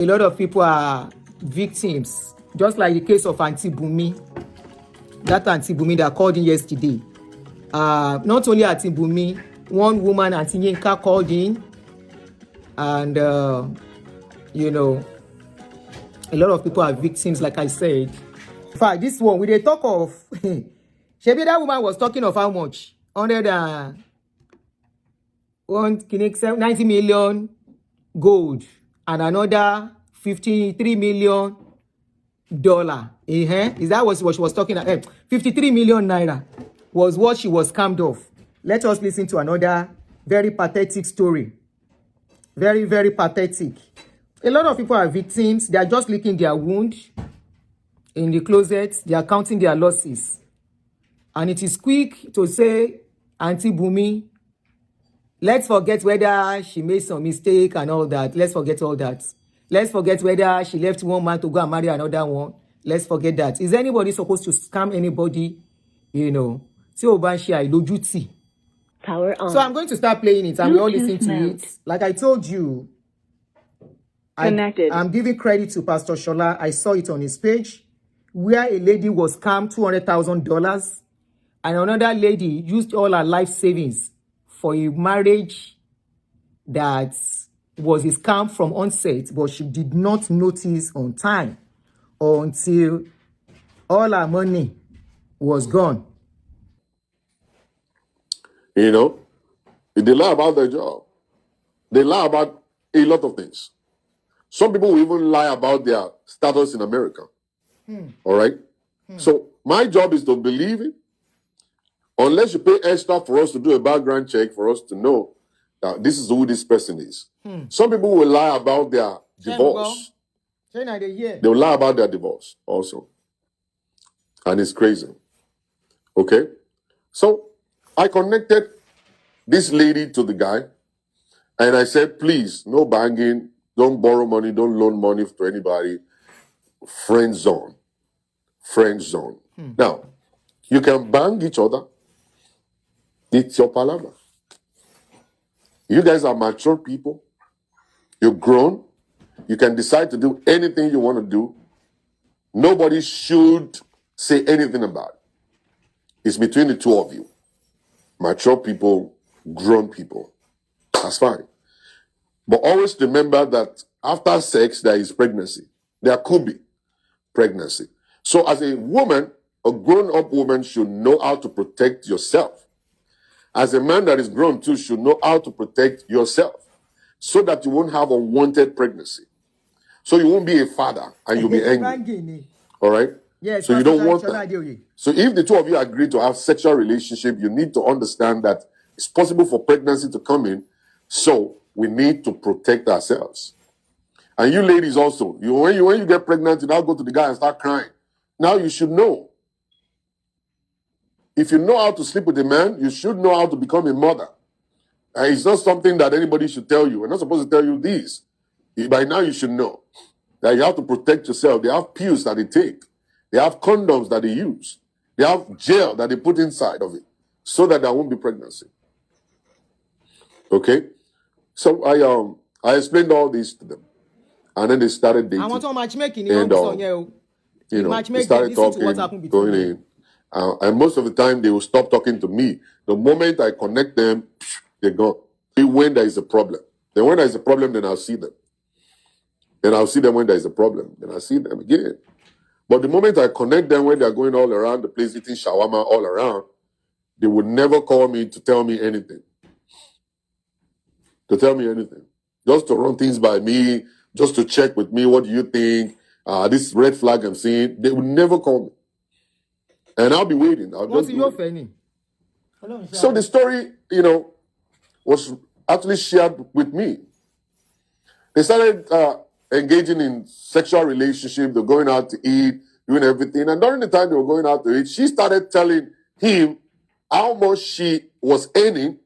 A lot of people are victims, just like the case of Aunty Bumi. That Aunty Bumi that called in yesterday. Not only Aunty Bumi, one woman, Aunty Yinka, called in, and you know, a lot of people are victims, like I said. In fact, this one, we they talk of, Shebi, that woman was talking of how much? 90 million gold and another $53 million. Is that what she was talking about? 53 million naira was what she was scammed off. Let us listen to another very pathetic story. Very, very pathetic. A lot of people are victims. They are just licking their wound in the closet. They are counting their losses. And it is quick to say, Aunty Bumi, let's forget whether she made some mistake and all that. Let's forget all that. Let's forget whether she left one man to go and marry another one. Let's forget that. Is anybody supposed to scam anybody? You know. Power on. So I'm going to start playing it and we all listen to it. Like I told you, I'm giving credit to Pastor Shola. I saw it on his page where a lady was scammed $200,000 and another lady used all her life savings for a marriage that was a scam from onset, but she did not notice on time until all her money was gone. You know, they lie about their job. They lie about a lot of things. Some people will even lie about their status in America. All right? So my job is to believe it. Unless you pay extra for us to do a background check for us to know that this is who this person is. Some people will lie about their divorce. They will lie about their divorce also. And it's crazy. Okay? So I connected this lady to the guy. And I said, please, no banging. Don't borrow money. Don't loan money to anybody. Friend zone. Friend zone. Now, you can bang each other. It's your palaver. You guys are mature people. You're grown. You can decide to do anything you want to do. Nobody should say anything about it. It's between the two of you. Mature people, grown people. That's fine. But always remember that after sex, there is pregnancy. There could be pregnancy. So as a woman, a grown-up woman should know how to protect yourself. As a man that is grown too should know how to protect yourself so that you won't have unwanted pregnancy. So you won't be a father and you'll be angry. All right? Yes, so you don't want that. So if the two of you agree to have sexual relationship, you need to understand that it's possible for pregnancy to come in. So we need to protect ourselves. And you ladies also, when you get pregnant, you now go to the guy and start crying. Now you should know. If you know how to sleep with a man, you should know how to become a mother. It's not something that anybody should tell you. We're not supposed to tell you this. By now you should know that you have to protect yourself. They have pills that they take. They have condoms that they use. They have gel that they put inside of it so that there won't be pregnancy. Okay? So I explained all this to them. And then they started dating. I want to matchmaking. And, they started talking, going in. And most of the time, they will stop talking to me. The moment I connect them, they're gone. When there is a problem. Then when there is a problem, then I'll see them. Then I'll see them when there is a problem. Then I'll see them again. But the moment I connect them when they're going all around the place, eating shawarma all around, they would never call me to tell me anything. To tell me anything. Just to run things by me, just to check with me, what do you think? This red flag I'm seeing, they would never call me. And I'll be waiting. So the story, was actually shared with me. They started engaging in sexual relationship. They're going out to eat, doing everything. And during the time they were going out to eat, she started telling him how much she was earning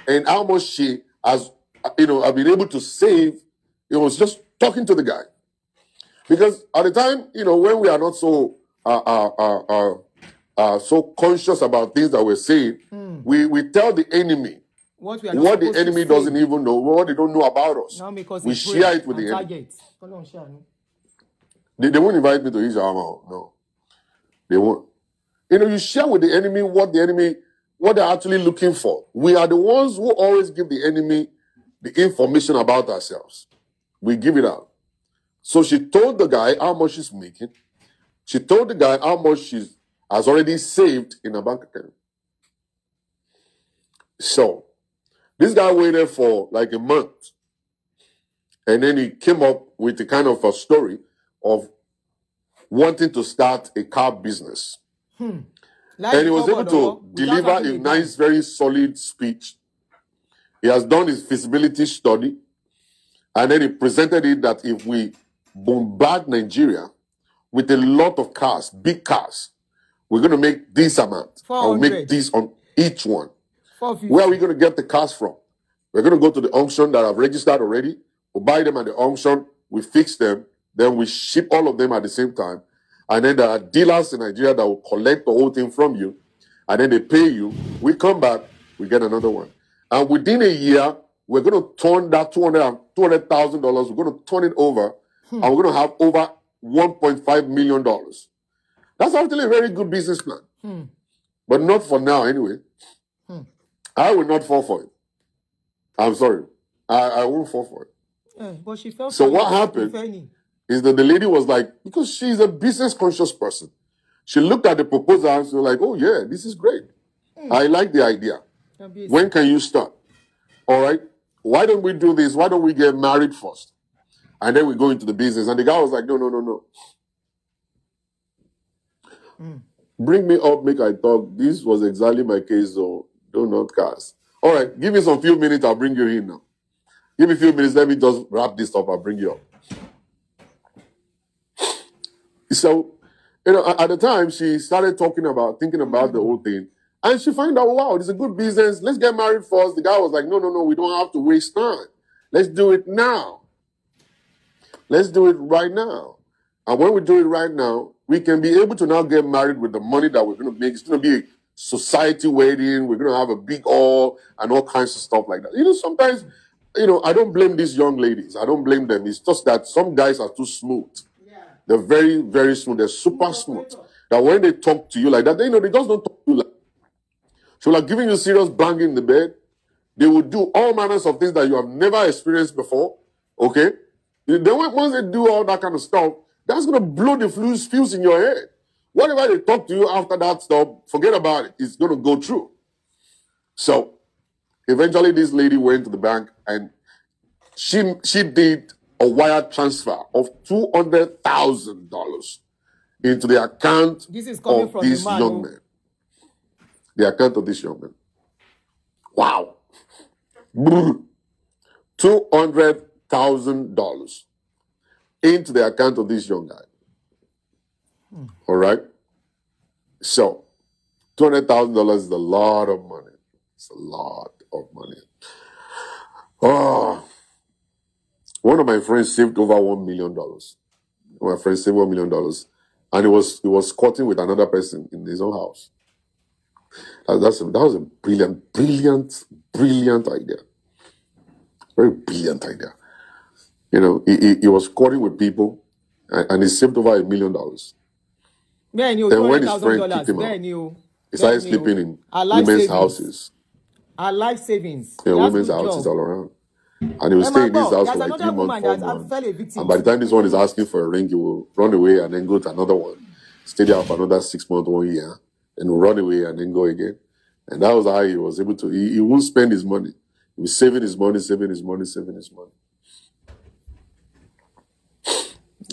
and how much she has, been able to save. It was just talking to the guy. Because at the time, when we are not so so conscious about things that we're saying, we tell the enemy What we are not what the supposed to enemy say. doesn't even know, what they don't know about us. Now make us We a share prayer it with and the enemy. target. Follow on, share, no? They won't invite me to eat shawarma. No, they won't. You know, you share with the enemy what they're actually looking for. We are the ones who always give the enemy the information about ourselves. We give it out. So she told the guy how much she's making. She told the guy how much she has already saved in her bank account. So this guy waited for like a month. And then he came up with a kind of a story of wanting to start a car business. Like And he was able to deliver a nice, very solid speech. He has done his feasibility study. And then he presented it that if we bombard Nigeria with a lot of cars, big cars, we're going to make this amount. I'll make this on each one. 450. Where are we going to get the cars from? We're going to go to the auction that I've registered already. We'll buy them at the auction. We fix them. Then we ship all of them at the same time. And then there are dealers in Nigeria that will collect the whole thing from you. And then they pay you. We come back. We get another one. And within a year, we're going to turn that $200,000. We're going to turn it over. And we're going to have over $1.5 million. That's actually a very good business plan. But not for now anyway. I will not fall for it. I'm sorry. I won't fall for it. But she felt so what happened is that the lady was like, because she's a business conscious person, she looked at the proposal and she was like, oh yeah, this is great. I like the idea. When can you start? All right. Why don't we do this? Why don't we get married first? And then we go into the business. And the guy was like, no. Bring me up, make I talk. This was exactly my case, though. Do not cast. All right, give me some few minutes. I'll bring you in now. Give me a few minutes. Let me just wrap this up. I'll bring you up. So, at the time, she started thinking about the whole thing. And she found out, wow, it's a good business. Let's get married first. The guy was like, no, we don't have to waste time. Let's do it now. Let's do it right now. And when we do it right now, we can be able to now get married with the money that we're going to make. It's going to be a society wedding. We're going to have a big hall and all kinds of stuff like that. Sometimes, I don't blame these young ladies. I don't blame them. It's just that some guys are too smooth. Yeah. They're very, very smooth. They're super smooth. That when they talk to you like that, they just don't talk to you like that. So like giving you serious banging in the bed. They will do all manners of things that you have never experienced before. Okay? Then once they do all that kind of stuff, that's going to blow the fuse in your head. Whatever they talk to you after that stuff, forget about it. It's going to go through. So, eventually this lady went to the bank and she did a wire transfer of $200,000 into the account of this young man. The account of this young man. Wow. $200,000 into the account of this young guy. All right? So, $200,000 is a lot of money. It's a lot of money. Oh, one of my friends saved over $1 million. My friend saved $1 million. And he was courting with another person in his own house. That was a brilliant idea. Very brilliant idea. He was courting with people and he saved over $1 million. Then when his friend kicked him out, he started sleeping in women's houses. Our life savings. Women's houses all around. And he will stay in this house for like 3 months, 4 months. And by the time this one is asking for a ring, he will run away and then go to another one. Stay there for another 6 months, 1 year. And will run away and then go again. And that was how he was able to. He won't spend his money. He was saving his money.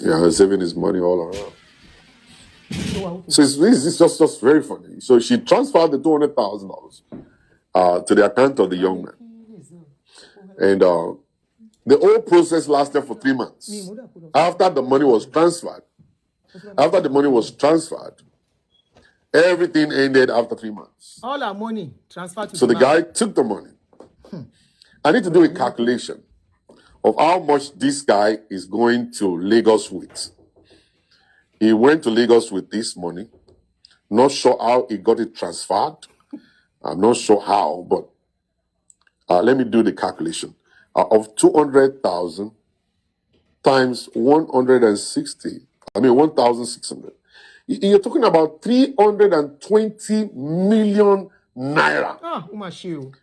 Yeah, saving his money all around. So it's just very funny. So she transferred the $200,000 to the account of the young man. And the whole process lasted for 3 months. After the money was transferred, everything ended after 3 months. All our money transferred to So the guy took the money. I need to do a calculation of how much this guy is going to Lagos with. He went to Lagos with this money. Not sure how he got it transferred. I'm not sure how, but let me do the calculation, of 200,000 times 160, 1,600. You're talking about 320 million naira. Ah, Umashiu.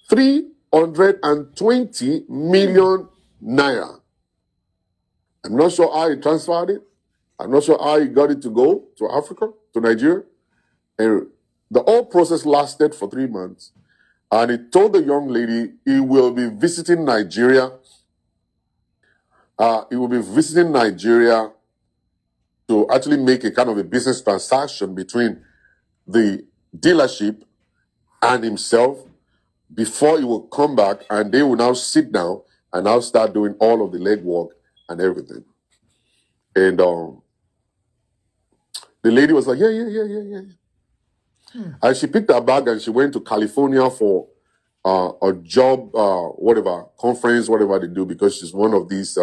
320 million naira. I'm not sure how he transferred it. I'm not sure how he got it to go to Africa, to Nigeria. And the whole process lasted for 3 months. And he told the young lady he will be visiting Nigeria. He will be visiting Nigeria to actually make a kind of a business transaction between the dealership and himself before he will come back, and they will now sit down and now start doing all of the legwork and everything. And the lady was like, yeah. And she picked her bag and she went to California for a job, conference, whatever they do, because she's one of these,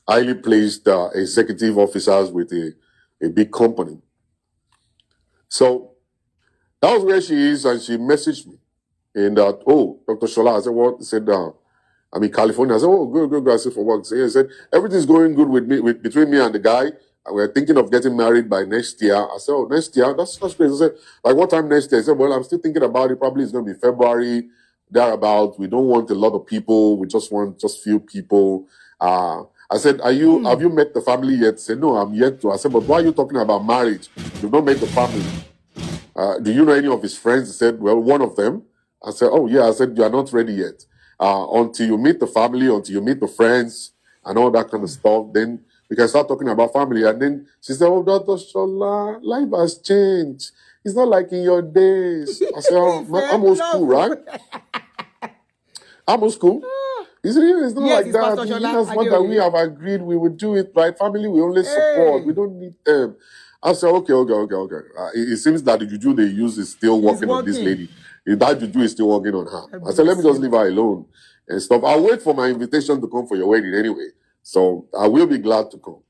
highly placed executive officers with a big company. So that was where she is, and she messaged me. And Dr. Shola, I said, what? He said, I'm in California. I said, oh, good. I said, for what? He said, everything's going good between me and the guy. We're thinking of getting married by next year. I said, oh, next year? That's crazy. I said, like, what time next year? He said, well, I'm still thinking about it. Probably it's going to be February, thereabout. We don't want a lot of people. We just want just few people. I said, have you met the family yet? He said, no, I'm yet to. I said, but why are you talking about marriage? You've not met the family. Do you know any of his friends? He said, well, one of them. I said, oh, yeah. I said, you are not ready yet. Until you meet the family, until you meet the friends and all that kind of stuff, then we can start talking about family. And then she said, oh, Dr. Shola, life has changed. It's not like in your days. I said, oh, I'm old school, right? I'm old school. He said, yeah, it's not like that. That's what that we have agreed we would do it, right? Family, we only support. We don't need them. I said, okay. It seems that the juju they use is still working on this lady. That juju is still working on her. I said, let me just leave her alone and stuff. I'll wait for my invitation to come for your wedding anyway. So I will be glad to come.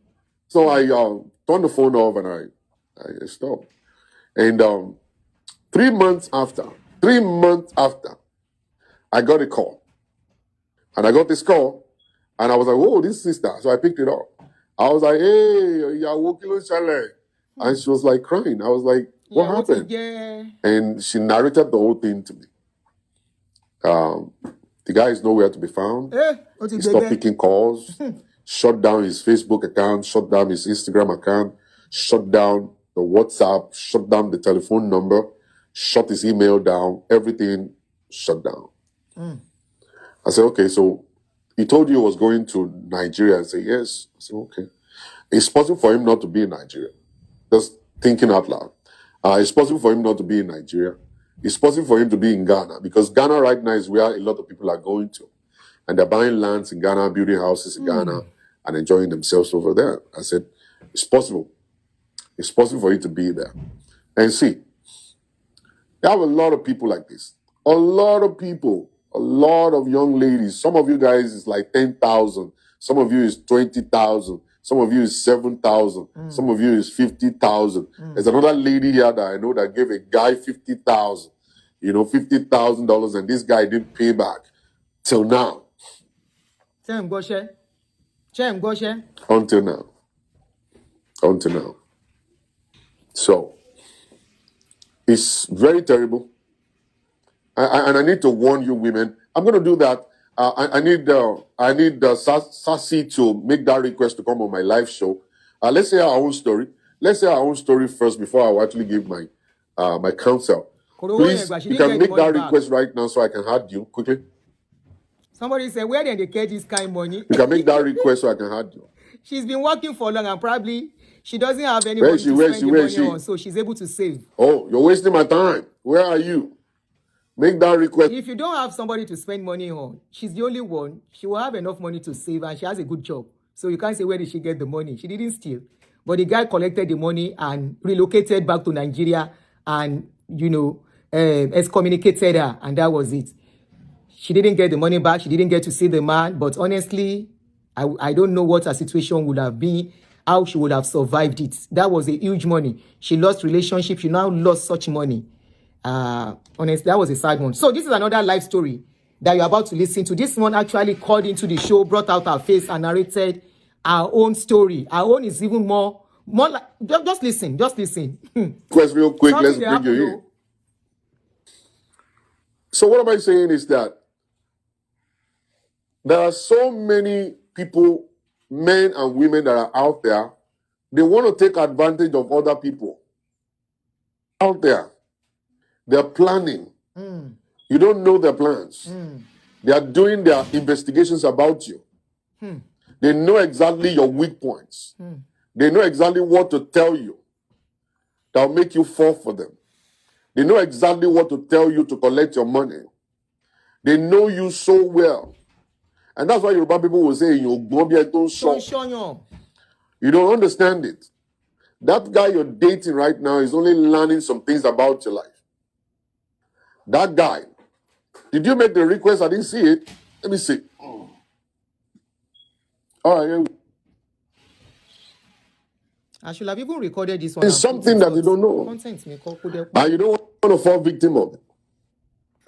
So I turned the phone off and I stopped. And 3 months after, I got a call. And I got this call and I was like, oh, this sister. So I picked it up. I was like, hey, you're walking on chalet. And she was like crying. I was like, what happened? And she narrated the whole thing to me. The guy is nowhere to be found. He stopped picking calls, shut down his Facebook account, shut down his Instagram account, shut down the WhatsApp, shut down the telephone number, shut his email down, everything shut down. I said, okay, so he told you he was going to Nigeria. I said, yes. I said, okay. It's possible for him not to be in Nigeria. Just thinking out loud. It's possible for him not to be in Nigeria. It's possible for him to be in Ghana, because Ghana right now is where a lot of people are going to. And they're buying lands in Ghana, building houses in Ghana, and enjoying themselves over there. I said, it's possible. It's possible for you to be there. And see, you have a lot of people like this. A lot of people. A lot of young ladies. Some of you guys is like 10,000. Some of you is 20,000. Some of you is 7,000. Some of you is 50,000. There's another lady here that I know that gave a guy 50,000. $50,000, and this guy didn't pay back till now. Until now. So it's very terrible. And I need to warn you, women. I'm going to do that. I need Sassy to make that request to come on my live show. Let's hear our own story. Let's hear our own story first before I will actually give my my counsel. Please, you can make that request right now so I can add you quickly. Somebody said, where did they get this kind of money? You can make that request so I can add you. She's been working for long and probably she doesn't have any money to spend the money on, so she's able to save. Oh, you're wasting my time. Where are you? Make that request. If you don't have somebody to spend money on, she's the only one. She will have enough money to save, and she has a good job. So you can't say, where did she get the money? She didn't steal. But the guy collected the money and relocated back to Nigeria and, excommunicated her, and that was it. She didn't get the money back. She didn't get to see the man. But honestly, I don't know what her situation would have been, how she would have survived it. That was a huge money. She lost relationship. She now lost such money. Honestly, that was a sad one. So this is another life story that you're about to listen to. This one actually called into the show, brought out her face and narrated our own story. Our own is even more like, just listen. Quest real quick, Something let's bring you in. So what am I saying is that there are so many people, men and women that are out there, they want to take advantage of other people. Out there, they're planning. You don't know their plans. They are doing their investigations about you. They know exactly your weak points. They know exactly what to tell you that will make you fall for them. They know exactly what to tell you to collect your money. They know you so well. And that's why Yoruba people will say, you don't understand it. That guy you're dating right now is only learning some things about your life. That guy, did you make the request? I didn't see it. Let me see. All right. I should have even recorded this one. It's something that you don't know. And you don't want to fall victim of it.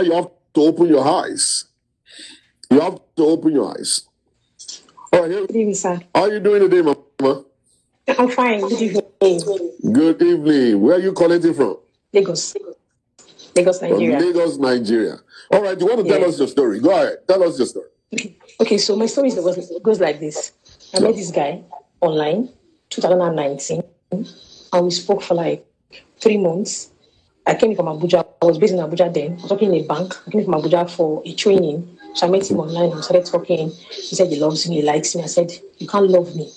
You have to open your eyes. You have to open your eyes. All right, Good evening, sir. How are you doing today, Mama? I'm fine. Good evening. Good evening. Where are you calling from? Lagos, Nigeria. From Lagos, Nigeria. All right, you want to tell us your story? Go ahead. Tell us your story. Okay, so my story goes like this. I met this guy online, 2019, and we spoke for like 3 months. I came from Abuja. I was based in Abuja then. I was working in a bank. I came from Abuja for a training. So I met him online and we started talking. He said he loves me, he likes me. I said, you can't love me.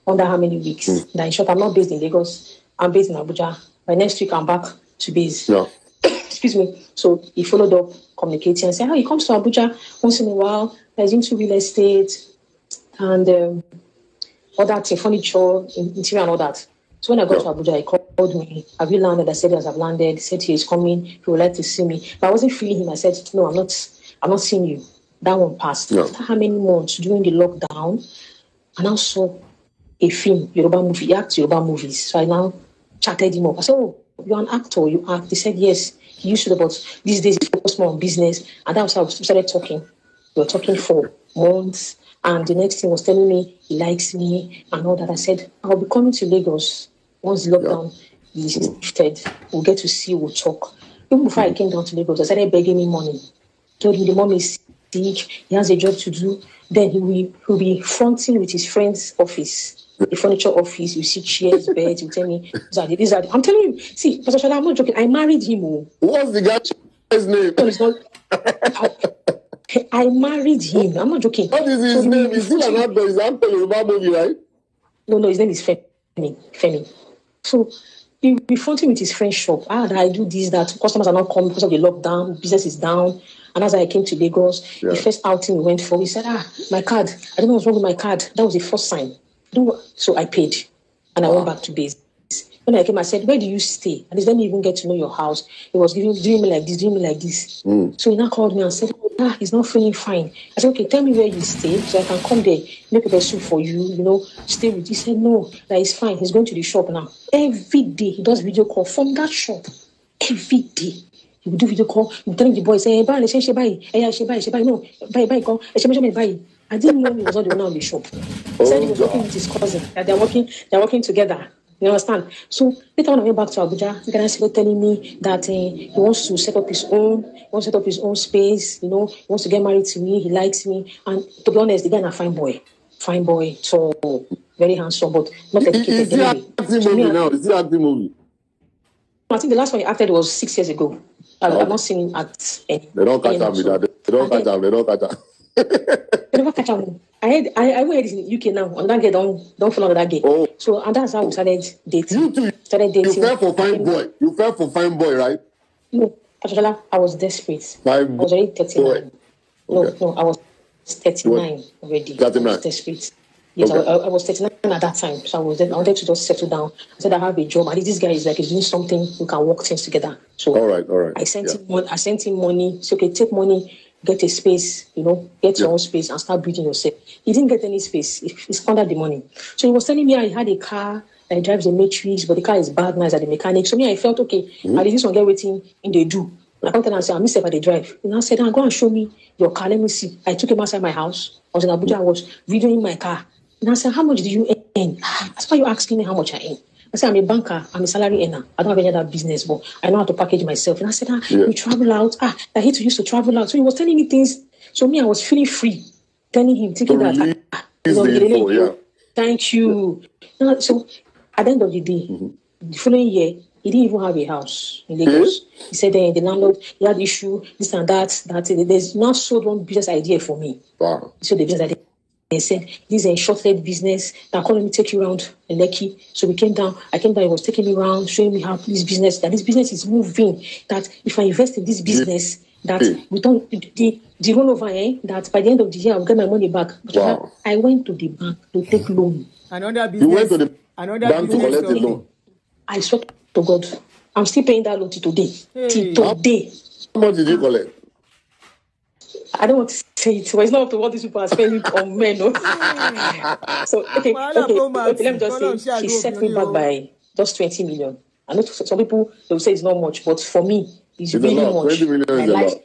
Under how many weeks? That in short, I'm not based in Lagos. I'm based in Abuja. By next week, I'm back to base. Yeah. Excuse me. So he followed up, communicating, and said, he comes to Abuja once in a while. He's into real estate and all that, furniture, interior and all that. So when I got to Abuja, he called me. Have you landed? I said, yes, I've landed. He said he is coming. He would like to see me. But I wasn't feeling him. I said, no, I'm not seeing you. That one passed. Yeah. After how many months during the lockdown, I now saw a film, Yoruba movie. He acts Yoruba movies. So I now chatted him up. I said, oh, you're an actor, you act. He said, yes, he used to, but these days he focused more on business. And that was how we started talking. We were talking for months. And the next thing was telling me he likes me and all that. I said, I'll be coming to Lagos once the lockdown is lifted. We'll get to see, we'll talk. Even before I came down to Lagos, I started begging him money. Told him the mom is sick, he has a job to do. Then he'll be fronting with his friend's office, the furniture office. You see chairs, beds. You tell me, these are. I'm telling you, see, Pastor Shola, I'm not joking. I married him. What's the guy's name? No, it's not. I married him. I'm not joking. What is his name? Is he an actor? He's an actor in Yoruba movie, right? No, his name is Femi. So he be fronting with his friend's shop. I do this, that. Customers are not coming because of the lockdown. Business is down. And as I came to Lagos, the first outing we went for, he said, my card. I don't know what's wrong with my card. That was the first sign. So I paid. And I went back to base. When I came, I said, where do you stay? And he let me even get to know your house. He was doing me like this. So he now called me and said, he's not feeling fine. I said, okay, tell me where you stay so I can come there, make a soup for you, stay with you. He said, no, that is fine. He's going to the shop now. Every day he does video call from that shop. Every day. He would do video call. He would tell the boy, say, buy, no, buy, go. I didn't know he was not the owner of the shop. He said he was working with his cousin, that they're working together. You understand? So later when I went back to Abuja, the guy started telling me that he wants to set up his own space, he wants to get married to me, he likes me. And to be honest, the guy is a fine boy, tall, very handsome, but not educated. Is he acting movie now? Is he acting movie? I think the last one he acted was 6 years ago. I've not seen him act any. They don't catch up with that. They don't catch up. They never catch up. I heard this in the UK now. And that guy don't follow that guy. Oh. So and that's how we started dating. You too. You fell for fine boy. You fell for fine boy, right? No, Pastor, I was desperate. I was already 39. Okay. No, I was 39 already. 39. I was desperate. Yes, okay. I was 39 at that time. So I wanted to just settle down. I said I have a job. And this guy is like, he's doing something, we can work things together. So all right. I sent him money. So okay, take money, get a space, get your own space and start building yourself. He didn't get any space. He squandered the money. So he was telling me he had a car I drive the Matrix, but the car is bad, nice at the mechanic. So me, I felt okay. At least this one get waiting in the do. I come to and say, I'm myself at the drive. And I said, go and show me your car. Let me see. I took him outside my house. I was in Abuja. I was videoing my car. And I said, how much do you earn? That's why you're asking me how much I earn. I said, I'm a banker. I'm a salary earner. I don't have any other business, but I know how to package myself. And I said, you travel out. I hate to used to travel out. So he was telling me things. So me, I was feeling free, telling him, thinking that, thank you. So at the end of the day, the following year, he didn't even have a house in Lagos. He said the landlord, he had issue, this and that. There's not sold one business idea for me. Wow. So the business idea. They said, this is a short-lived business. Now, let me take you around Lekki. So we came down. I came down. He was taking me around, showing me how this business is moving. That if I invest in this business, that we don't, the rollover, that by the end of the year, I'll get my money back. But I went to the bank to take loan. Another business. You went to the bank to collect a loan. I swear to God, I'm still paying that loan till today. Till today. How much did you collect? I don't want to say it, but it's not up to what these people are spending on men. No? So, okay, let me just say, he set me back by just 20 million. I know some people, they will say it's not much, but for me, it's really much. 20 million is a lot.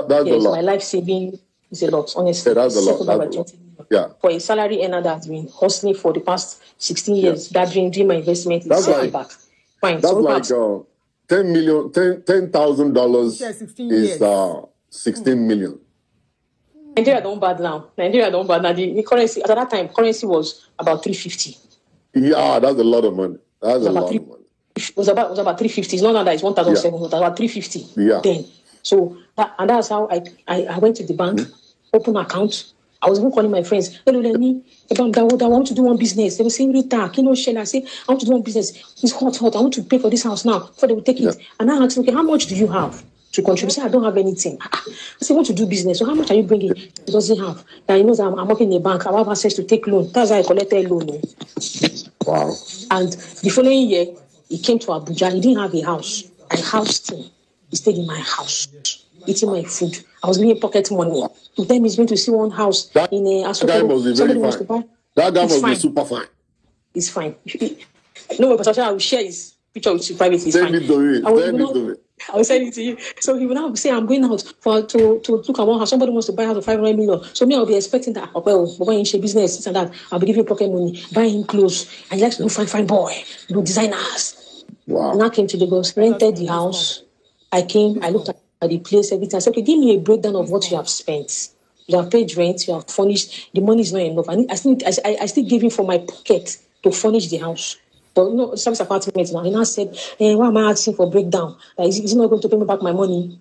That's a lot. My life saving is a lot, honestly. Yeah, that's a lot. That's a lot. Yeah. For a salary earner that has been hustling for the past 16 years, gathering, doing my investment, it's set back. Fine. That's so like $10,000 is 16 million. Nigeria don't bad now. The currency, at that time, currency was about 350. Yeah, that's a lot of money. That's a lot of money. It was about 350. It's not now that it's 1,700. It was about 350. Yeah. Then. So that's how I went to the bank, open account. I was even calling my friends. Hello, Lenny. I want to do one business. They were saying, Rita, Shell. I say, I want to do one business. It's hot. I want to pay for this house now before they will take it. And I asked, okay, how much do you have to contribute? Say, I don't have anything. I say, I want to do business. So how much are you bringing? He doesn't have. Now he knows I'm working in a bank. I have access to take loan. That's how I collected loan. Wow. And the following year, he came to Abuja. He didn't have a house. I housed him. He stayed in my house, eating my food. I was giving pocket money. To them, he's going to see one house in a guy must be very fine. That guy must be super fine. It's fine. No, but I will share his picture with you privately. Send it to me. I will send it to you. So he will now say, I'm going out to look at one house. Somebody wants to buy a house for 500 million. So me, I'll be expecting that, buying business, this and that. I'll be giving pocket money, buying him clothes. And he likes to do fine boy, do designers. Wow. And I came to Lagos, rented the house. I came, I looked at the place, everything. I said, okay, give me a breakdown of what you have spent. You have paid rent, you have furnished, the money is not enough. I still gave him from my pocket to furnish the house. But service apartment now. He now said, why am I asking for breakdown? Is he not going to pay me back my money?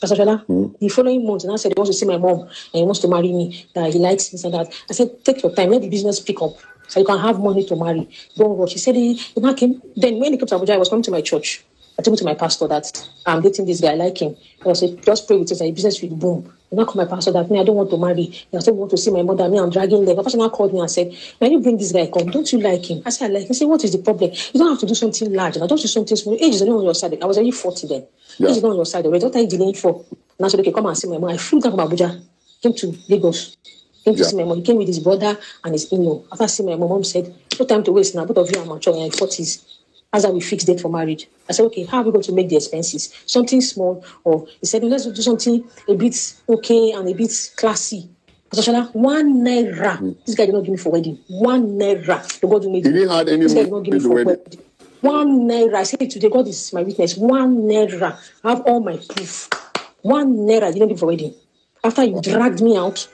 Pastor Shola, the following month, he now said he wants to see my mom and he wants to marry me, that he likes this and that. I said, take your time, let the business pick up so you can have money to marry. Don't rush. He said, then when he came to Abuja, I was coming to my church. I told to my pastor that I'm dating this guy, I like him. I said, just pray with us, and the business will boom. And I called my pastor that I don't want to marry. I said, want to see my mother. I'm dragging them. My pastor now called me and said, when you bring this guy, come, don't you like him? I said, I like him. He said, what is the problem? You don't have to do something large. And don't do something small. Age is only on your side. I was only 40 then. Age is not on your side already. What are you delaying for? And I said, okay, come and see my mom. I flew down from Abuja, came to Lagos, came to see my mom. He came with his brother and his in-law. After seeing my mom said, no time to waste now. Both of you are mature in your 40s. That's how we fixed date for marriage. I said, okay, how are we going to make the expenses? Something small, or he said, let's do something a bit okay and a bit classy. Pastor Shola, 1 naira. This guy did not give me for wedding. 1 naira. The God who made he didn't have any this guy did not give me for wedding. 1 naira. I said today, God is my witness. 1 naira. I have all my proof. 1 naira. Didn't give me for wedding. After you dragged me out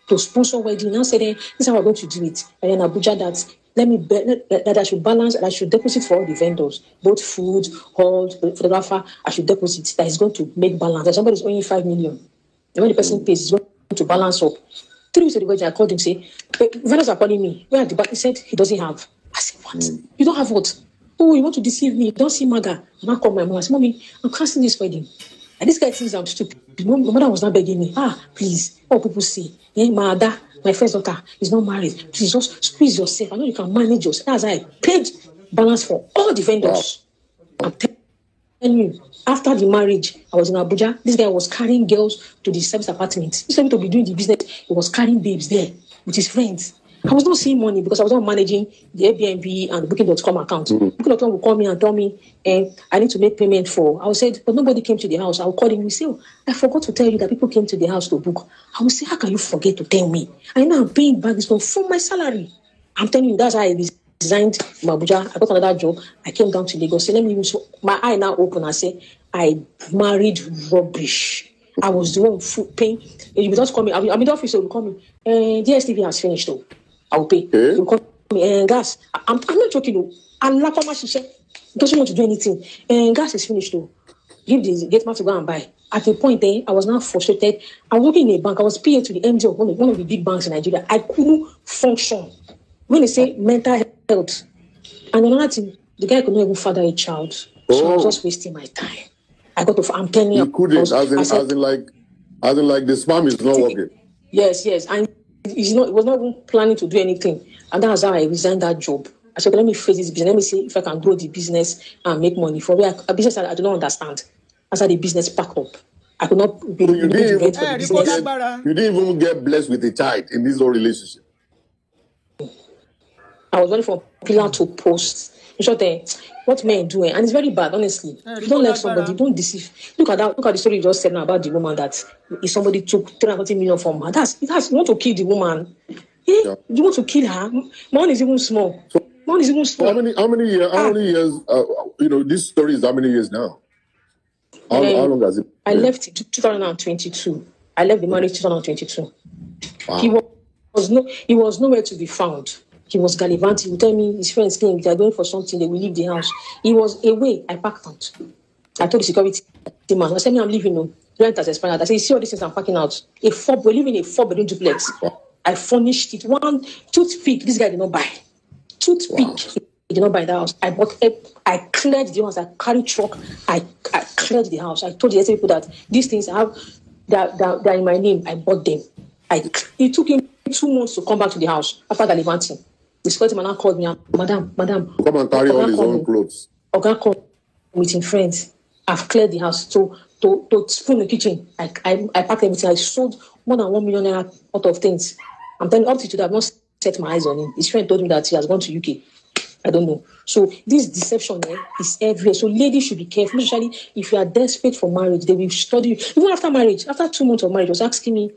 to sponsor wedding, I said, this is how we're going to do it. And then Abuja that. That I should balance, and I should deposit for all the vendors, both food, hall, photographer. I should deposit that is going to make balance. That somebody is owing 5 million. And when the person pays, it's going to balance up. 3 weeks ago, I called him, say, vendors are calling me. Where are the bank? He said he doesn't have. I said, what? You don't have what? Oh, you want to deceive me? You don't see Maga. And I called my mom. I said, Mommy, I'm canceling this wedding. And this guy thinks I'm stupid. My mother was not begging me. Please. What people say? My dad. My first daughter is not married. Please just squeeze yourself. I know you can manage yourself. That's how I paid balance for all the vendors. Wow. I'm telling you, after the marriage, I was in Abuja. This guy was carrying girls to the service apartment. Instead of to be doing the business, he was carrying babes there with his friends. I was not seeing money because I was not managing the Airbnb and the Booking.com account. Booking.com will call me and tell me, I need to make payment for. I will say, but nobody came to the house. I will call him. We say, oh, I forgot to tell you that people came to the house to book. I will say, how can you forget to tell me? I know I'm paying back this loan from my salary. I'm telling you, that's how I resigned from Abuja. I got another job. I came down to Lagos. So let me use my eye now open and say, I married rubbish. I was the one paying. You just call me. I'm in the office, so you call me. DSTV has finished, though. I will pay. Okay. You call me. Gas. I'm not joking, though. I'm not much. He doesn't want to do anything. Gas is finished, though. Give the gate man to go and buy. At a point, I was now frustrated. I was working in a bank. I was PA to the MD of one of the big banks in Nigeria. I couldn't function. When they say mental health, and another thing, the guy could not even father a child. So I was just wasting my time. I got to. I'm telling you. You couldn't, as in like the sperm is not working. Yes, and it was not even planning to do anything, and that's how I resigned that job. I said, let me face this business. Let me see if I can grow the business and make money. For me, a business that I do not understand. That's how the business pack up. I could not be So you didn't even get blessed with a child in this whole relationship. I was running from pillar to post. In short, what men do, and it's very bad, honestly. If you don't like somebody, don't deceive. Look at that. Look at the story you just said now about the woman that if somebody took 340 million from her. You want to kill the woman. Yeah. You want to kill her. Mine is even small. Mine is even small. How many years? This story is how many years now? How long has it been? I left 2022. I left the marriage 2022. Wow. He was nowhere to be found. He was gallivanting. He would tell me his friends came, they are going for something, they will leave the house. He was away. I packed out. I told the security man, I said, I'm leaving. No. Rent has expired. I said, you see all these things I'm packing out? We live in a 4-bedroom duplex. I furnished it. One toothpick, this guy did not buy. Toothpick, he did not buy the house. I cleared the house. I carried truck. I cleared the house. I told the other people that these things they're in my name. I bought them. It took him 2 months to come back to the house after gallivanting. The security man called me, Madam. Come and carry all his own clothes. Oga called meeting friends. I've cleared the house. To spoon the kitchen. I packed everything. I sold more than 1 million naira out of things. I'm telling you, up to today, I've not set my eyes on him. His friend told me that he has gone to UK. I don't know. So this deception is everywhere. So ladies should be careful, especially if you are desperate for marriage. They will study you. Even after marriage, after 2 months of marriage, he was asking me,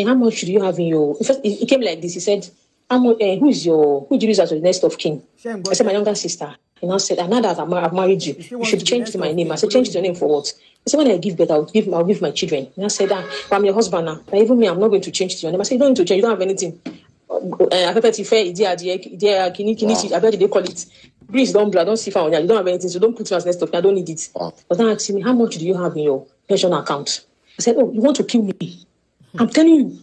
how much should you have in your... In fact, it came like this. He said, who do you use as your next of king? I said, my younger sister. And I said, now that I've married you, you should change to my name. I said, change your name for what? He said, when I give birth, I'll give my children. And I said, but I'm your husband now. But even me, I'm not going to change to your name. I said, you don't need to change. You don't have anything. I bet they call it. Grease, don't blood, don't see fire on you. You don't have anything, so don't put you as next of kin. I don't need it. But now asking me, how much do you have in your pension account? I said, oh, you want to kill me? I'm telling you.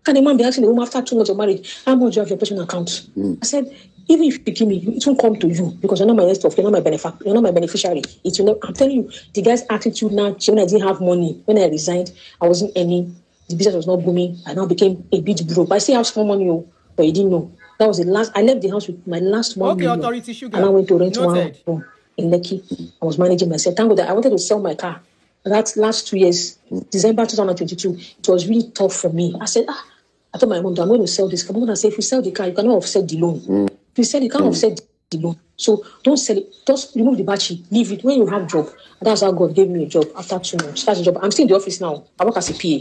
Can a man be asking the woman after 2 months of marriage, how much do you have in your pension account? I said, even if you kill me, it won't come to you because you're not my next of kin, you're not my beneficiary. It will not, I'm telling you, the guy's attitude now, when I didn't have money, when I resigned, I wasn't earning, the business was not booming, I now became a bit broke. But I still have small money, but you didn't know. That was the last. I left the house with my last 1 million. Authority sugar. And I went to rent one room in Lekki. I was managing myself. Thank God that I wanted to sell my car. That last 2 years, December 2022, it was really tough for me. I said, I told my mom, I'm going to sell this car. My mom said, if you sell the car, you cannot offset the loan. If you sell it, you can't offset the loan. So don't sell it. Just remove the battery. Leave it when you have a job. And that's how God gave me a job after 2 months. That's the job. I'm still in the office now. I work as a PA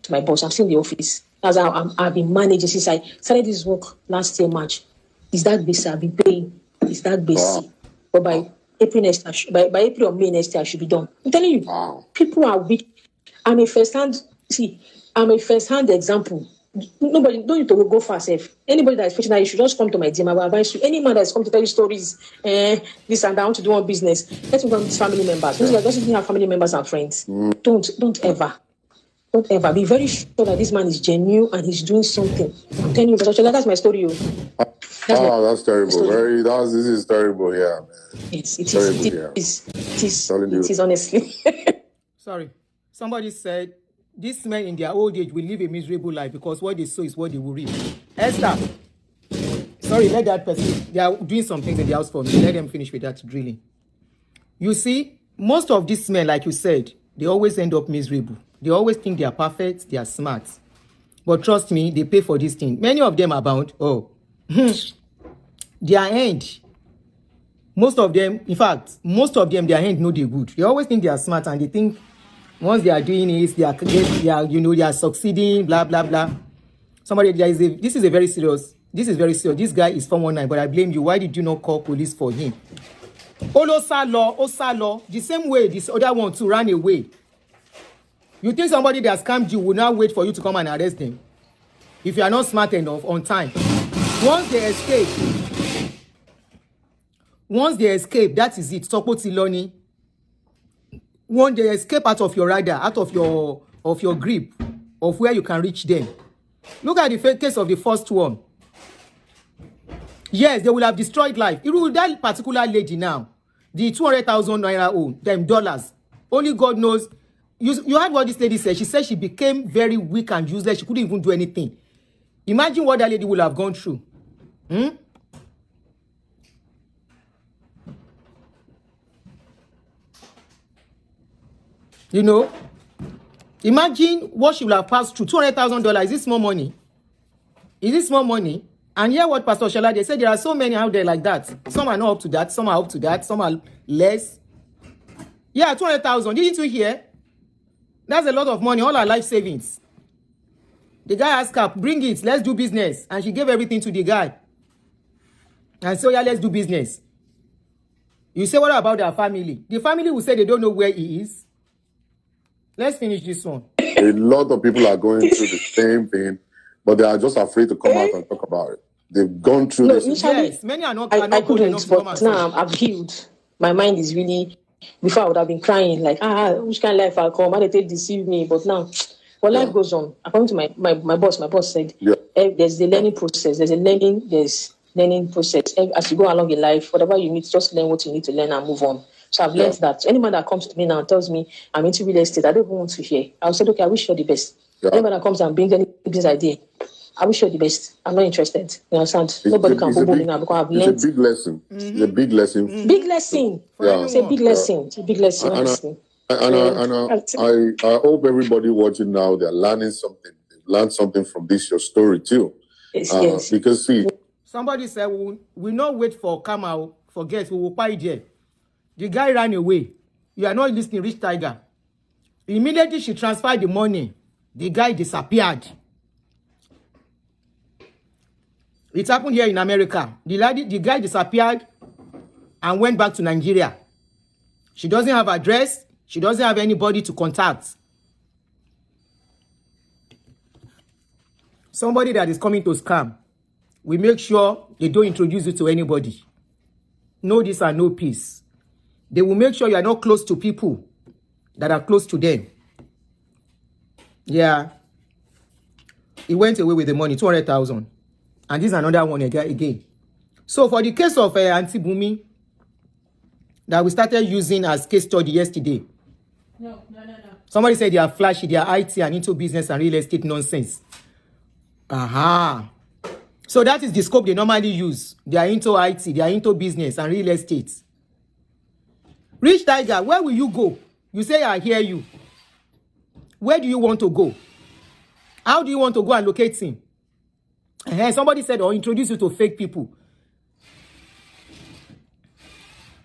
to my boss. I'm still in the office. That's how I've been managing since I started this work last year, March. It's that basic I've been paying. It's that basic. But by April next year, by April or May next year, I should be done. I'm telling you, people are weak. I'm a first-hand example. Nobody, don't need to go far safe. Anybody that is facing that, you should just come to my DM. I will advise you. Any man that is come to tell you stories, this and that, I want to do one business. Let me go with family members. Doesn't have family members and friends. Don't ever be very sure that this man is genuine and he's doing something. I'm telling you, that's my story. That's terrible. This is terrible. Yeah, man. Yes, it is honestly. Sorry, somebody said these men in their old age will live a miserable life because what they sow is what they will reap. Esther, sorry, let that person. They are doing some things in the house for me. Let them finish with that drilling. You see, most of these men, like you said, they always end up miserable. They always think they are perfect, they are smart. But trust me, they pay for this thing. Many of them are bound. Oh, their end, most of them, in fact, most of them, their end no dey good. They always think they are smart and they think once they are doing it, they are succeeding, blah, blah, blah. Somebody, this is very serious. This guy is 419, but I blame you. Why did you not call police for him? Osalo, the same way this other one to run away. You think somebody that scammed you will not wait for you to come and arrest them? If you are not smart enough on time. Once they escape, that is it. Tiloni. Once they escape out of your radar, out of your grip, of where you can reach them. Look at the case of the first one. Yes, they will have destroyed life. Even that particular lady now, the 200,000 naira own, them dollars. Only God knows. You heard what this lady said. She said she became very weak and useless. She couldn't even do anything. Imagine what that lady will have gone through. You know, imagine what she will have passed through. $200,000. Is this small money? Is this small money? And hear what Pastor Shala, they said there are so many out there like that. Some are not up to that. Some are up to that. Some are less. Yeah, 200,000. Didn't you hear? That's a lot of money. All our life savings. The guy asked her, bring it. Let's do business. And she gave everything to the guy. And so, yeah, let's do business. You say, what about their family? The family will say they don't know where he is. Let's finish this one. A lot of people are going through the same thing, but they are just afraid to come out and talk about it. They've gone through this. Yes, many are not. I couldn't, but now I've healed. My mind is really. Before I would have been crying like, which kind of life I'll come? How they deceive me? But now, life goes on. According to my boss said, there's the learning process. There's learning process. As you go along in life, whatever you need, just learn what you need to learn and move on. So I've learned that. Anyone that comes to me now and tells me I'm into real estate, I don't even want to hear. I'll say, okay, I wish you the best. Anyone that comes and brings any business idea, I wish you the best. I'm not interested. You understand? Nobody can bumble me now because I've learned. It's a big lesson. It's a big lesson. Big lesson. Yeah. It's a big lesson. It's a big lesson. I hope everybody watching now, they're learning something. They've learned something from this, your story too. Yes. Because see, somebody said, we not wait for Kamau, forget, we will buy there. The guy ran away. You are not listening, Rich Tiger. Immediately she transferred the money. The guy disappeared. It happened here in America. The guy disappeared and went back to Nigeria. She doesn't have address. She doesn't have anybody to contact. Somebody that is coming to scam, we make sure they don't introduce you to anybody. No this and no peace. They will make sure you are not close to people that are close to them. Yeah. He went away with the money, 200,000. And this is another one again. So for the case of Aunty Bumi, that we started using as case study yesterday. No. Somebody said they are flashy, they are IT and into business and real estate nonsense. Aha. So that is the scope they normally use. They are into IT, they are into business and real estate. Rich Tiger, where will you go? You say, I hear you. Where do you want to go? How do you want to go and locate him? Somebody said, or introduce you to fake people.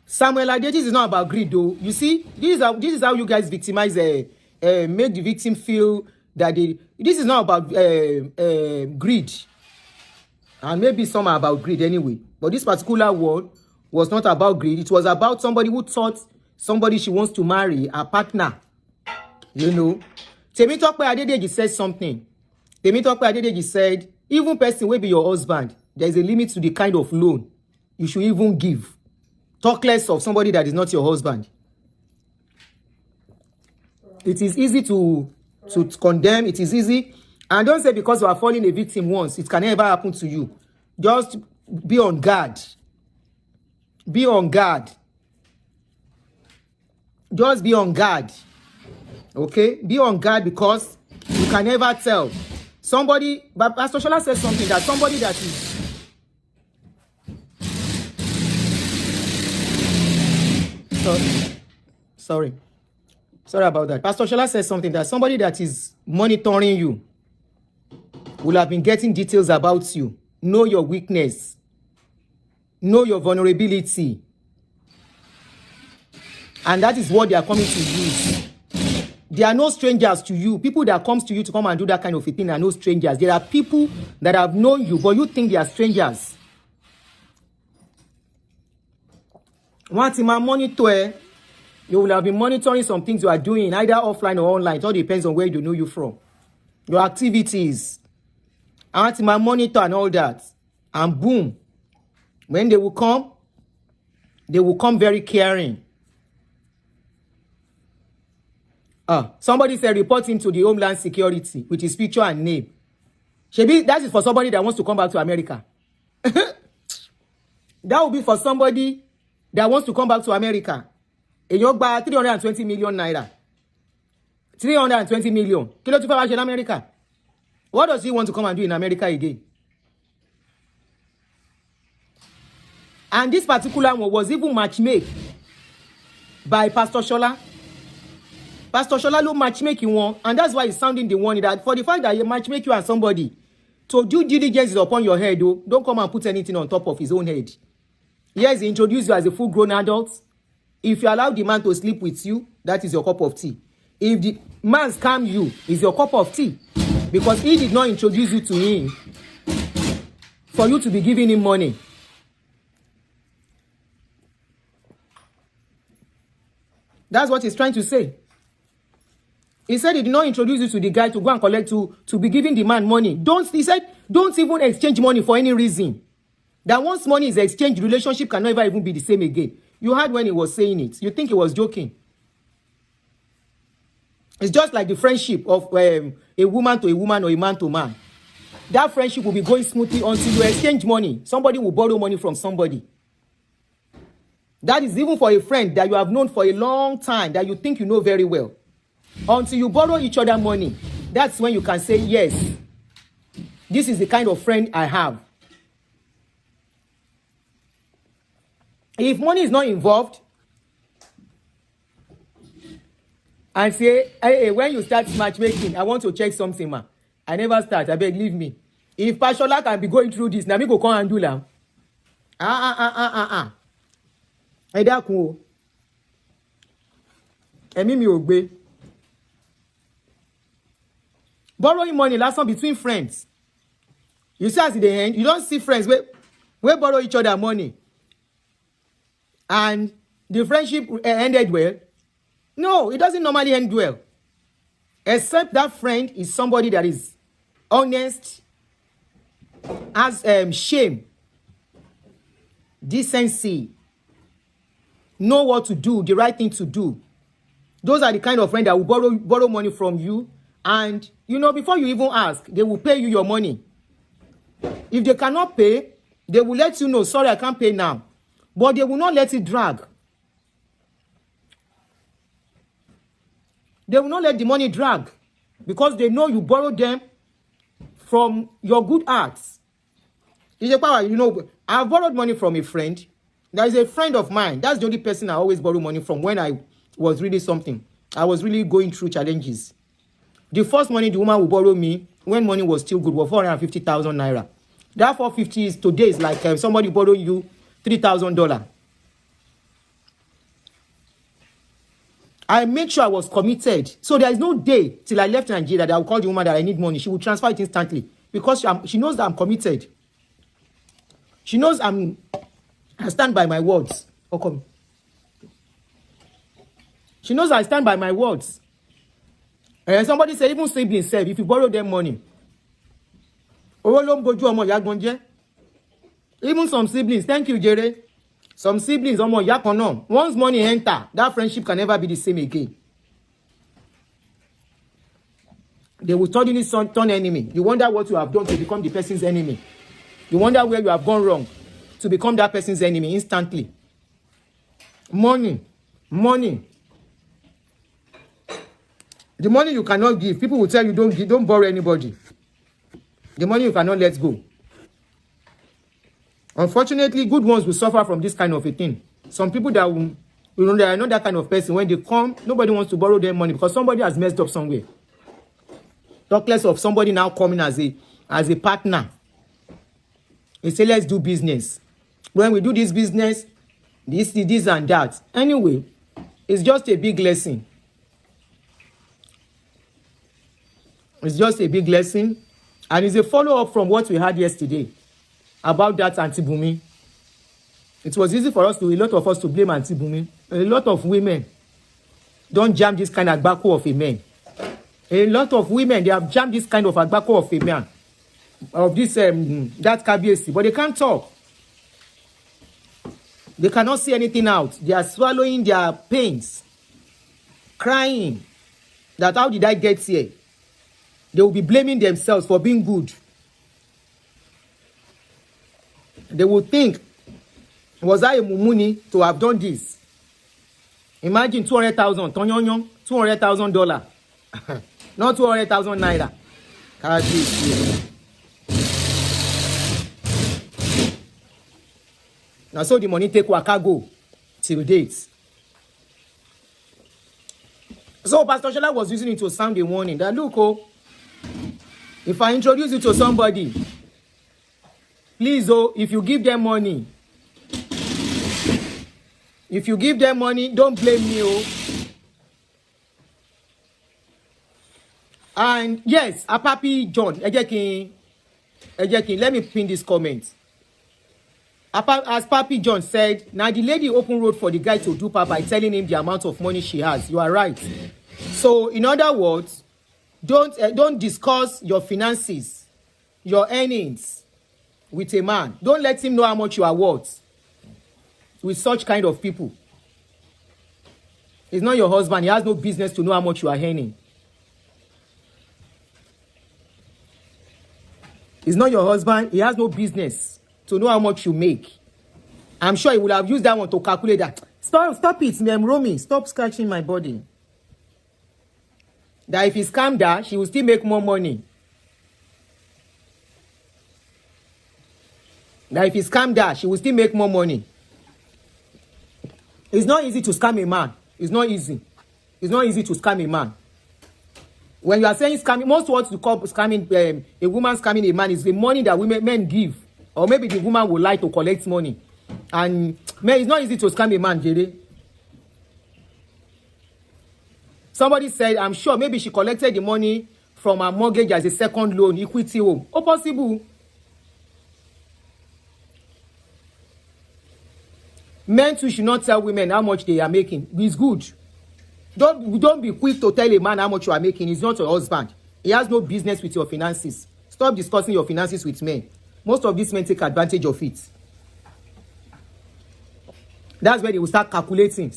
Samuel Adekeye is not about greed, though. You see, this is how you guys victimize, make the victim feel that this is not about greed. And maybe some are about greed anyway. But this particular one was not about greed. It was about somebody who thought somebody she wants to marry, a partner. You know. Temitope Adekeye said something. Temitope Adekeye said, even person will be your husband, there is a limit to the kind of loan you should even give. Talk less of somebody that is not your husband. It is easy to condemn. It is easy. And don't say because you are falling a victim once, it can never happen to you. Just be on guard. Be on guard. Just be on guard. Okay? Be on guard because you can never tell. Somebody, but Pastor Shola said something that somebody that is sorry about that. Pastor Shola says something that somebody that is monitoring you will have been getting details about you. know your weakness, know your vulnerability. And that is what they are coming to use. They are no strangers to you. People that comes to you to come and do that kind of a thing are no strangers. There are people that have known you, but you think they are strangers. Once in my monitor, you will have been monitoring some things you are doing, either offline or online. It all depends on where they know you from. Your activities. Once in my monitor and all that. And boom. When they will come very caring. Somebody said report him to the Homeland Security with his picture and name. Shebi, that is for somebody that wants to come back to America. That will be for somebody that wants to come back to America. And you buy 320 million naira. 320 million. Kilo to in America. What does he want to come and do in America again? And this particular one was even matchmade by Pastor Shola. Pastor Shola lo matchmaking one, and that's why he's sounding the one that for the fact that he matchmake you and somebody, to due diligence is upon your head, though. Don't come and put anything on top of his own head. Yes, he introduced you as a full-grown adult. If you allow the man to sleep with you, that is your cup of tea. If the man scam you, it's your cup of tea. Because he did not introduce you to him for you to be giving him money. That's what he's trying to say. He said he did not introduce you to the guy to go and collect, to be giving the man money. He said, don't even exchange money for any reason. That once money is exchanged, relationship can never even be the same again. You heard when he was saying it. You think he was joking. It's just like the friendship of a woman to a woman or a man to man. That friendship will be going smoothly until you exchange money. Somebody will borrow money from somebody. That is even for a friend that you have known for a long time, that you think you know very well. Until you borrow each other money, that's when you can say, yes, this is the kind of friend I have. If money is not involved, and say, hey, when you start matchmaking, I want to check something, man. I never start, I beg, leave me. If Pashola can be going through this, now me go come and do that. Ẹ dákun o. Ẹ̀mí mi ò gbé. Borrowing money last one between friends. You see as in the end, you don't see friends where borrow each other money. And the friendship ended well. No, it doesn't normally end well. Except that friend is somebody that is honest, has shame, decency, know what to do, the right thing to do. Those are the kind of friends that will borrow money from you. And, you know, before you even ask, they will pay you your money. If they cannot pay, they will let you know, sorry, I can't pay now. But they will not let it drag. They will not let the money drag. Because they know you borrowed them from your good hearts. It's a power, you know, I've borrowed money from a friend. There is a friend of mine. That's the only person I always borrow money from when I was really something. I was really going through challenges. The first money the woman will borrow me, when money was still good, was 450,000 naira. That 450 is today is like somebody borrowing you $3,000. I made sure I was committed. So there is no day till I left Nigeria that I will call the woman that I need money. She will transfer it instantly because she knows that I'm committed. She knows I stand by my words. Okay. She knows I stand by my words. And somebody said, even siblings said, if you borrow them money, even some siblings, thank you, Jerry. Some siblings, once money enter, that friendship can never be the same again. They will suddenly turn enemy. You wonder what you have done to become the person's enemy. You wonder where you have gone wrong to become that person's enemy instantly. Money. The money you cannot give, people will tell you don't borrow anybody. The money you cannot let go. Unfortunately, good ones will suffer from this kind of a thing. Some people that will, you know, they are not that kind of person. When they come, nobody wants to borrow their money because somebody has messed up somewhere. Talk less of somebody now coming as a partner. He say, let's do business. When we do this business, this and that. Anyway, it's just a big lesson. It's just a big lesson. And it's a follow-up from what we had yesterday about that Aunty Bunmi. It was easy for us a lot of us to blame Aunty Bunmi. A lot of women don't jam this kind of agbako of a man. A lot of women, they have jammed this kind of agbako of a man. Of this, that KBC. But they can't talk. They cannot see anything out. They are swallowing their pains. Crying. That how did I get here? They will be blaming themselves for being good. They will think, was I a mumuni to have done this? Imagine 200,000, $200,000. Not 200,000 naira. Now so the money take waka go till date. So Pastor Shola was using it to sound a warning that look, oh, if I introduce you to somebody, please, oh, if you give them money, don't blame me, oh. And yes, a Papi John, Ejekin, let me pin this comment. As Papi John said, now the lady open road for the guy to dupe her by telling him the amount of money she has. You are right. So, in other words, don't discuss your finances, your earnings with a man. Don't let him know how much you are worth with such kind of people. He's not your husband. He has no business to know how much you are earning. He's not your husband. He has no business to know how much you make. I'm sure he would have used that one to calculate that. Stop it, ma'am Romy. Stop scratching my body. That if he scammed her, she will still make more money. That if he scammed her, she will still make more money. It's not easy to scam a man. It's not easy. It's not easy to scam a man. When you are saying scamming, most what you call scamming, a woman scamming a man is the money that men give. Or maybe the woman would like to collect money. And man, it's not easy to scam a man, Jere. Somebody said, I'm sure maybe she collected the money from her mortgage as a second loan, equity home. Oh, possible. Men too should not tell women how much they are making. It's good. Don't be quick to tell a man how much you are making. He's not your husband. He has no business with your finances. Stop discussing your finances with men. Most of these men take advantage of it. That's where they will start calculating.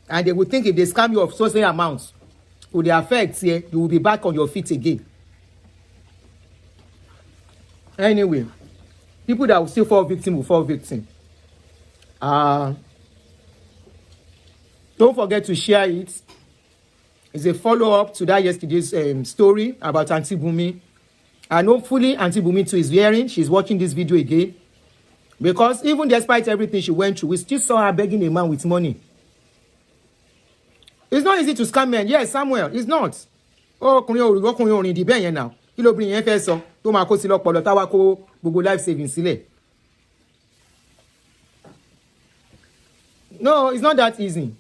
And they will think if they scam you of certain amounts, with the effects here, you will be back on your feet again. Anyway, people that will still fall victim will fall victim. Don't forget to share it. It's a follow-up to that yesterday's story about Aunty Bunmi. And hopefully Aunty Bunmi too is hearing. She's watching this video again. Because even despite everything she went through, we still saw her begging a man with money. It's not easy to scam men. Yes, Samuel, it's not. Oh, ọkùnrin orin di bẹ́ẹ̀ yẹn now. Kí lóbìnrin yẹn fẹ́ sọ tó máa kó sí lọ́pọlọ táwa kó gbogbo life savings sílẹ̀. No, it's not that easy.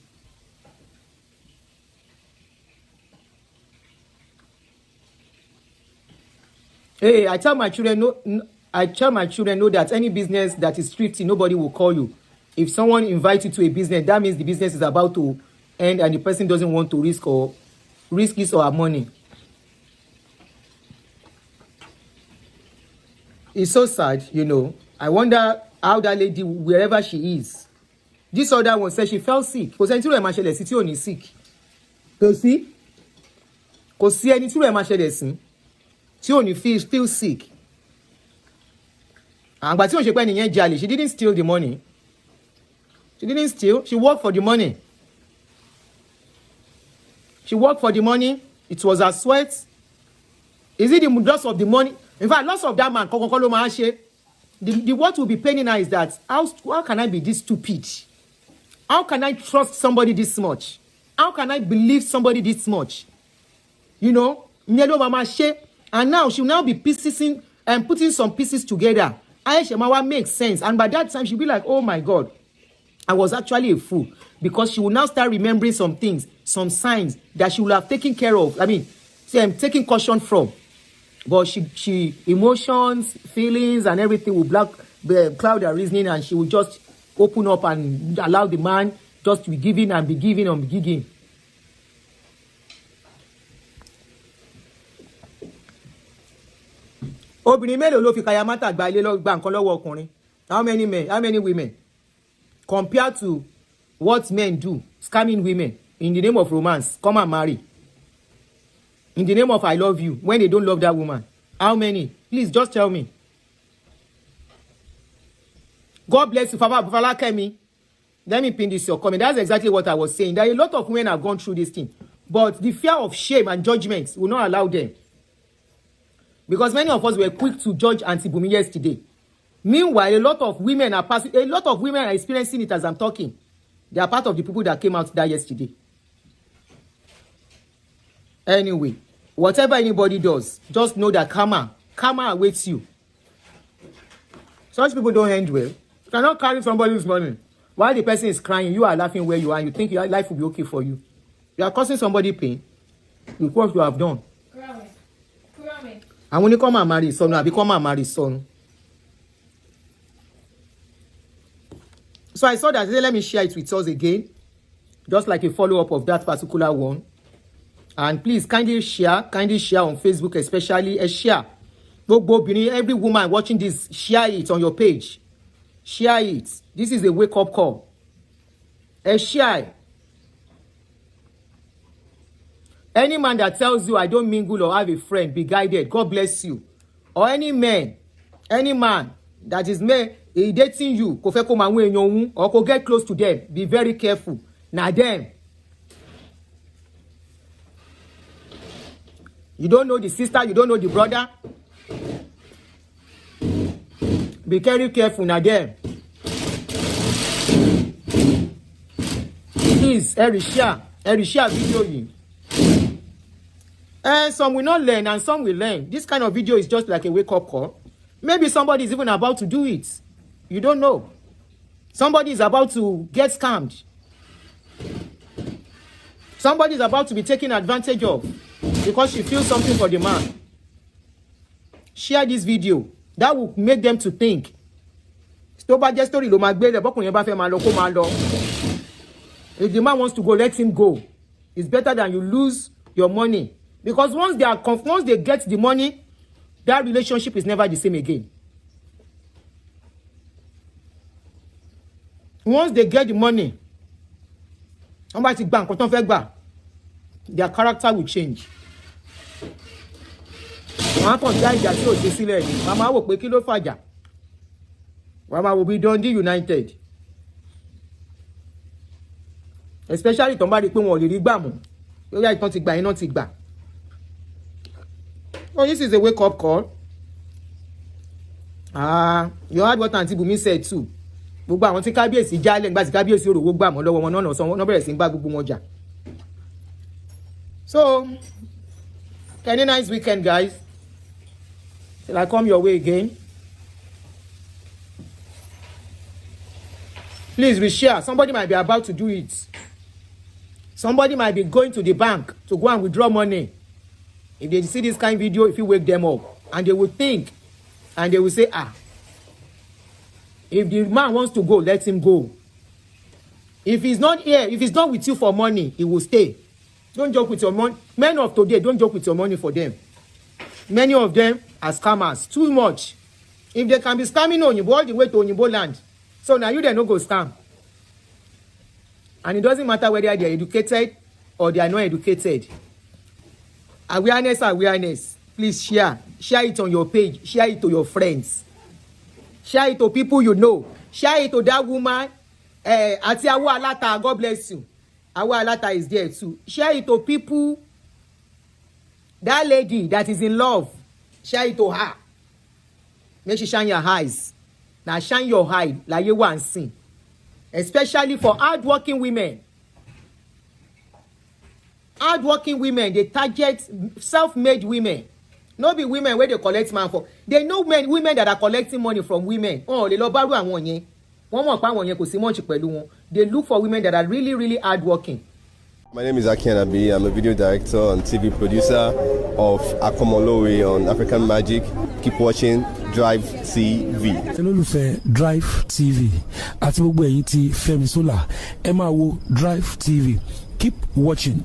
Hey, I tell my children know that any business that is thrifty, nobody will call you. If someone invites you to a business, that means the business is about to end and the person doesn't want to risk his or her money. It's so sad, you know. I wonder how that lady, wherever she is. This other one said she felt sick. Kò sẹ́ni tí rẹ̀ máa ṣẹlẹ̀ sí tí ò ní sick. Kò sí ẹni tí rẹ̀ máa ṣẹlẹ̀ sí tí ò ní feel sick. Àgbà tí ò ṣe pé ẹnìyẹn jalè, she didn't steal the money. She didn't steal. She worked for the money. She worked for the money. It was her sweat. Is it the loss of the money? In fact, loss of that man, the what will be paining her is that how can I be this stupid? How can I trust somebody this much? How can I believe somebody this much? You know, and now she'll now be piecing and putting some pieces together Aisha Mawa makes sense. And by that time, she'll be like, oh my God, I was actually a fool. Because she will now start remembering some things, some signs that she will have taken care of. I mean, see, I'm taking caution from. But she emotions, feelings, and everything will cloud her reasoning, and she will just open up and allow the man just to be giving and be giving and be giving. Obìnrin mélòó ló fi kayamata gba ilé lọ gba nǹkan lọ́wọ́ ọkùnrin? How many men? How many women? Compared to what men do, scamming women in the name of romance, come and marry. In the name of I love you, when they don't love that woman. How many? Please, just tell me. God bless you, Fala Kemi. Let me pin this your comment. That's exactly what I was saying. There are a lot of women have gone through this thing. But the fear of shame and judgment will not allow them. Because many of us were quick to judge Aunty Bumi yesterday. Meanwhile, a lot of women are experiencing it as I'm talking. They are part of the people that came out there yesterday. Anyway, whatever anybody does, just know that karma awaits you. Such people don't end well. You cannot carry somebody's money. While the person is crying, you are laughing where you are, and you think your life will be okay for you. You are causing somebody pain with what you have done. And when you come and marry son, I become and marry son. So I saw that. Let me share it with us again, just like a follow-up of that particular one. And please kindly share on Facebook, especially share. Every woman watching this, share it on your page. Share it. This is a wake-up call. Share. Any man that tells you I don't mingle or have a friend, be guided. God bless you. Or any man that is dating you, or go get close to them, be very careful. Now them. You don't know the sister, you don't know the brother. Be very careful now them. Please, share video. And some will not learn and some will learn. This kind of video is just like a wake-up call. Maybe somebody is even about to do it. You don't know. Somebody is about to get scammed. Somebody is about to be taken advantage of because she feels something for the man. Share this video. That will make them to think. If the man wants to go, let him go. It's better than you lose your money. Because once they get the money, that relationship is never the same again. Once they get the money, their character will change. Mama will be Dundee United. Especially somebody who oh, this is a wake-up call. You heard what Aunty Bumi said too. So, any nice weekend, guys. Till I come your way again. Please reshare. Somebody might be about to do it. Somebody might be going to the bank to go and withdraw money. If they see this kind of video, if you wake them up, and they will think, and they will say, if the man wants to go, let him go. If he's not here, if he's not with you for money, he will stay. Don't joke with your money. Men of today, don't joke with your money for them. Many of them are scammers. Too much. If they can be scamming Onyibo all the way to Onyibo land, so now you then no go scam. And it doesn't matter whether they are educated or they are not educated. Awareness. Please share. Share it on your page. Share it to your friends. Share it to people you know. Share it to that woman. Ati Awa Alata, God bless you. Awa Alata is there too. Share it to people. That lady that is in love. Share it to her. Make she shine your eyes. Now shine your eye like you want to see. Especially for hardworking women. Hardworking women, they target self-made women. no be women wey dey collect man for. They know women that are collecting money from women. Oh, lè lọ bá rú àwọn yẹn. Wọ́n mọ̀ pé àwọn yẹn kò sí much pẹ̀lú wọn. They look for women that are really, really hardworking. My name is Aki. I'm a video director and TV producer of Akomolowe on African Magic. Keep watching Drive TV. olólùfẹ́ Drive TV àti gbogbo ẹ̀yin tí Fẹ́mi Sola ẹ máa wo Drive TV. Keep watching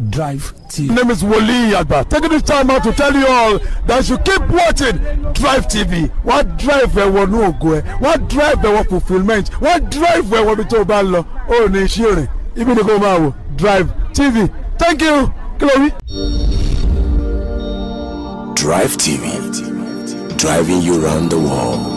Drive TV. My name is Wole Agba. Taking this time out to tell you all that you keep watching Drive TV. What drive ẹ̀wọ̀n ní ògo ẹ̀? What drive ẹ̀wọ̀n fulfilment? What drive ẹ̀wọ̀n ní tó bá lọ? Ó ní iṣẹ́ rẹ̀. Ibi ni kò máa wò Drive TV. Thank you, Chloe. Drive TV, driving you around the world.